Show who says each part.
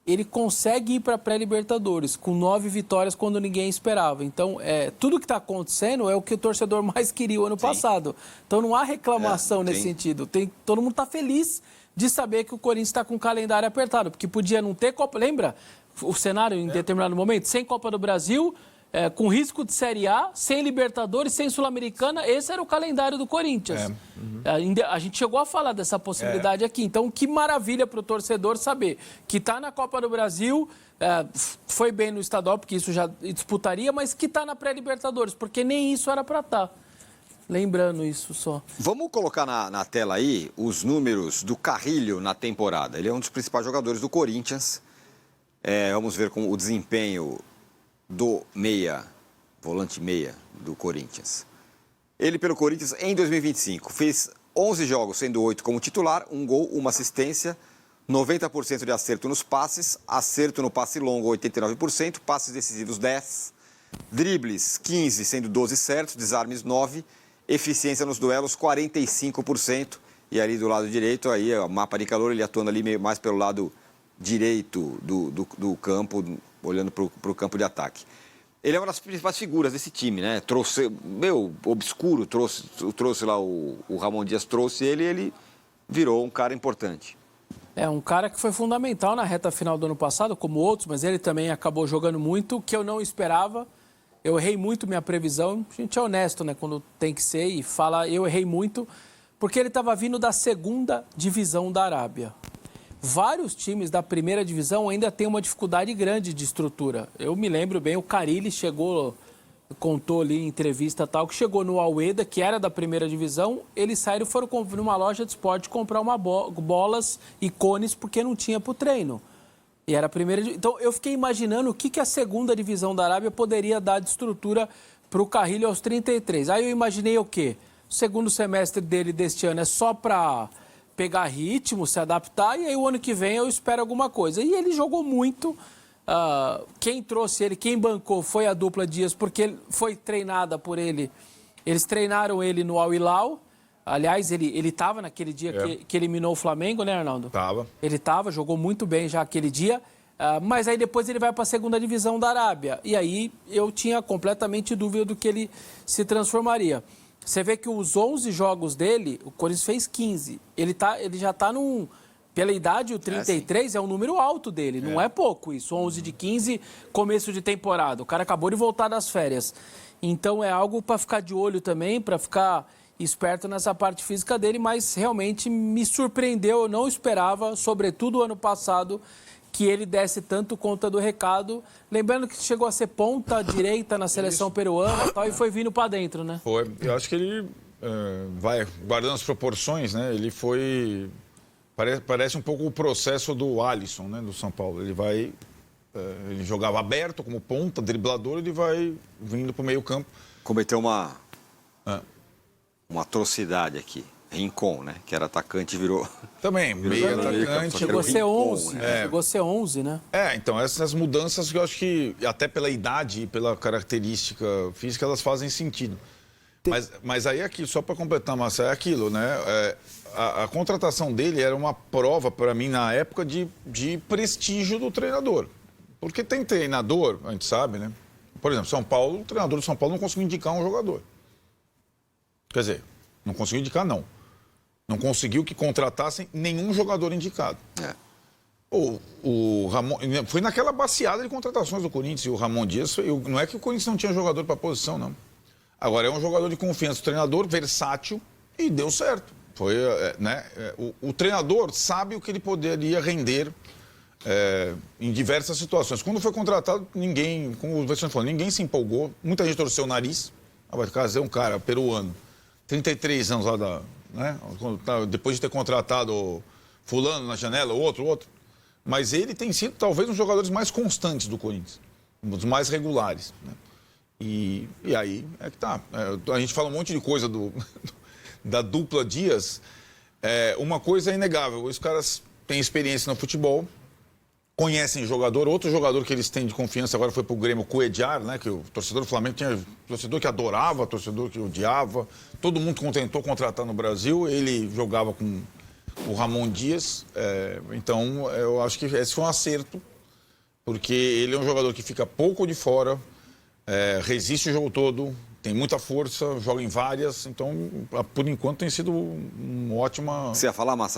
Speaker 1: ele consegue ir para a pré-Libertadores com 9 vitórias quando ninguém esperava. Então, tudo que está acontecendo é o que o torcedor mais queria o ano passado. Então, não há reclamação nesse sentido. Todo mundo está feliz de saber que o Corinthians está com o calendário apertado, porque podia não ter Copa... Lembra o cenário em determinado momento? Sem Copa do Brasil, com risco de Série A, sem Libertadores, sem Sul-Americana. Esse era o calendário do Corinthians. A gente chegou a falar dessa possibilidade aqui. Então, que maravilha para o torcedor saber que está na Copa do Brasil, foi bem no estadual, porque isso já disputaria, mas que está na pré-Libertadores, porque nem isso era para estar. Lembrando isso só.
Speaker 2: Vamos colocar na tela aí os números do Carrilho na temporada. Ele é um dos principais jogadores do Corinthians. Vamos ver com o desempenho do volante meia do Corinthians. Ele, pelo Corinthians, em 2025, fez 11 jogos, sendo 8 como titular, 1 gol, 1 assistência, 90% de acerto nos passes, acerto no passe longo, 89%, passes decisivos, 10, dribles, 15, sendo 12 certos, desarmes, 9, eficiência nos duelos, 45%, e ali do lado direito, aí, o mapa de calor, ele atuando ali meio mais pelo lado direito do campo, olhando para o campo de ataque. Ele é uma das principais figuras desse time, né? Trouxe, obscuro, trouxe lá o Ramon Dias, trouxe ele virou um cara importante.
Speaker 1: Um cara que foi fundamental na reta final do ano passado, como outros, mas ele também acabou jogando muito, que eu não esperava. Eu errei muito minha previsão. A gente é honesto, né? Quando tem que ser e fala, eu errei muito, porque ele estava vindo da 2ª divisão da Arábia. Vários times da 1ª divisão ainda têm uma dificuldade grande de estrutura. Eu me lembro bem, o Carille contou ali em entrevista tal, que chegou no Al-Wehda, que era da 1ª divisão, eles saíram e foram numa loja de esporte comprar bolas e cones porque não tinha para o treino. E era a 1ª. Então eu fiquei imaginando o que a 2ª divisão da Arábia poderia dar de estrutura para o Carille aos 33. Aí eu imaginei o quê? O segundo semestre dele deste ano é só para pegar ritmo, se adaptar, e aí o ano que vem eu espero alguma coisa. E ele jogou muito. Quem trouxe ele, quem bancou foi a dupla Dias, porque ele foi treinada por ele. Eles treinaram ele no Al Hilal. Aliás, ele estava naquele dia que eliminou o Flamengo, né, Arnaldo?
Speaker 3: Tava.
Speaker 1: Ele estava, jogou muito bem já aquele dia. Mas aí depois ele vai para a 2ª divisão da Arábia. E aí eu tinha completamente dúvida do que ele se transformaria. Você vê que os 11 jogos dele, o Corinthians fez 15. Ele já está pela idade, o 33 é um número alto dele, não é pouco isso. 11 de 15, começo de temporada. O cara acabou de voltar das férias. Então é algo para ficar de olho também, para ficar esperto nessa parte física dele, mas realmente me surpreendeu, eu não esperava, sobretudo ano passado, que ele desse tanto conta do recado. Lembrando que chegou a ser ponta direita na seleção peruana e foi vindo para dentro, né?
Speaker 3: Foi. Eu acho que ele vai guardando as proporções, né? Ele foi... Parece um pouco o processo do Alisson, né? Do São Paulo. Ele jogava aberto como ponta, driblador, ele vai vindo para o meio campo.
Speaker 2: Cometeu uma atrocidade aqui. Rincon, né? Que era atacante, virou...
Speaker 3: Também, meio atacante.
Speaker 1: Chegou a ser 11,
Speaker 2: né?
Speaker 1: Chegou a ser 11, né?
Speaker 3: Então, essas mudanças que eu acho que, até pela idade e pela característica física, elas fazem sentido. Mas aí, aqui, só para completar, Márcio, é aquilo, né? A contratação dele era uma prova, para mim, na época, de prestígio do treinador. Porque tem treinador, a gente sabe, né? Por exemplo, São Paulo, o treinador do São Paulo não conseguiu indicar um jogador. Quer dizer, não conseguiu indicar, não. Não conseguiu que contratassem nenhum jogador indicado. O Ramon... Foi naquela baciada de contratações do Corinthians. E o Ramon Dias... Não é que o Corinthians não tinha jogador para a posição, não. Agora, é um jogador de confiança do treinador, versátil, e deu certo. Foi, né? O treinador sabe o que ele poderia render em diversas situações. Quando foi contratado, ninguém... Como o Alexandre falou, ninguém se empolgou. Muita gente torceu o nariz. Vai trazer um cara peruano, 33 anos lá né? Depois de ter contratado fulano na janela, outro. Mas ele tem sido talvez um dos jogadores mais constantes do Corinthians, um dos mais regulares, né? E aí é que tá. A gente fala um monte de coisa da dupla Dias. Uma coisa é inegável, os caras têm experiência no futebol, conhecem jogador. Outro jogador que eles têm de confiança agora foi pro Grêmio, Cuéllar, né? Que o torcedor do Flamengo tinha torcedor que adorava, torcedor que odiava. Todo mundo tentou contratar no Brasil. Ele jogava com o Ramon Dias. Então, eu acho que esse foi um acerto porque ele é um jogador que fica pouco de fora, resiste o jogo todo, tem muita força, joga em várias, então, por enquanto, tem sido uma ótima...
Speaker 2: Você ia falar, Massa?